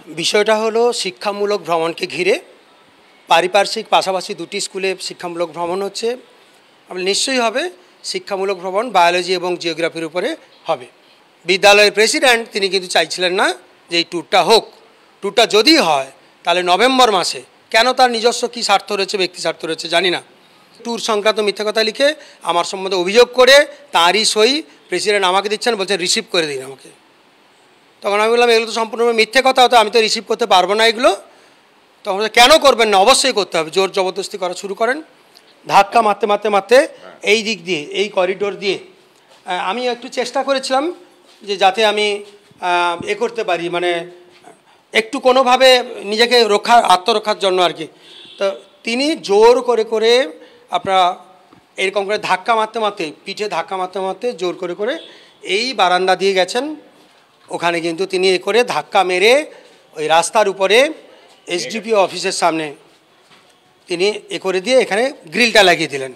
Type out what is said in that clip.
বিষয়টা হলো শিক্ষামূলক ভ্রমণকে ঘিরে পারিপার্শ্বিক পাশাপাশি দুটি স্কুলে শিক্ষামূলক ভ্রমণ হচ্ছে। নিশ্চয়ই হবে শিক্ষামূলক ভ্রমণ বায়োলজি এবং জিওগ্রাফির উপরে হবে। বিদ্যালয়ের প্রেসিডেন্ট তিনি কিন্তু চাইছিলেন না যে এই ট্যুরটা হোক। ট্যুরটা যদি হয় তাহলে নভেম্বর মাসে, কেন তার নিজস্ব কী স্বার্থ রয়েছে, ব্যক্তি স্বার্থ রয়েছে জানি না, ট্যুর সংক্রান্ত মিথ্যা কথা লিখে আমার সম্বন্ধে অভিযোগ করে তাঁরই সই প্রেসিডেন্ট আমাকে দিচ্ছেন, বলছেন রিসিভ করে দিন আমাকে। তখন আমি বললাম এগুলো তো সম্পূর্ণ মিথ্যে কথা, হতো আমি তো রিসিভ করতে পারবো না এগুলো। তখন কেন করবেন না, অবশ্যই করতে হবে। জোর জবরদস্তি করা শুরু করেন, ধাক্কা মারতে মারতে মারতে এই দিক দিয়ে, এই করিডোর দিয়ে আমি একটু চেষ্টা করেছিলাম যে যাতে আমি করতে পারি, মানে একটু কোনোভাবে নিজেকে আত্মরক্ষার জন্য আর কি। তো তিনি জোর করে করে আপনারা এরকম করে ধাক্কা মারতে মারতে, পিঠে ধাক্কা মারতে মারতে জোর করে করে এই বারান্দা দিয়ে গেছেন। ওখানে কিন্তু তিনি করে ধাক্কা মেরে ওই রাস্তার উপরে এসডিপিও অফিসের সামনে তিনি করে দিয়ে এখানে গ্রিলটা লাগিয়ে দিলেন।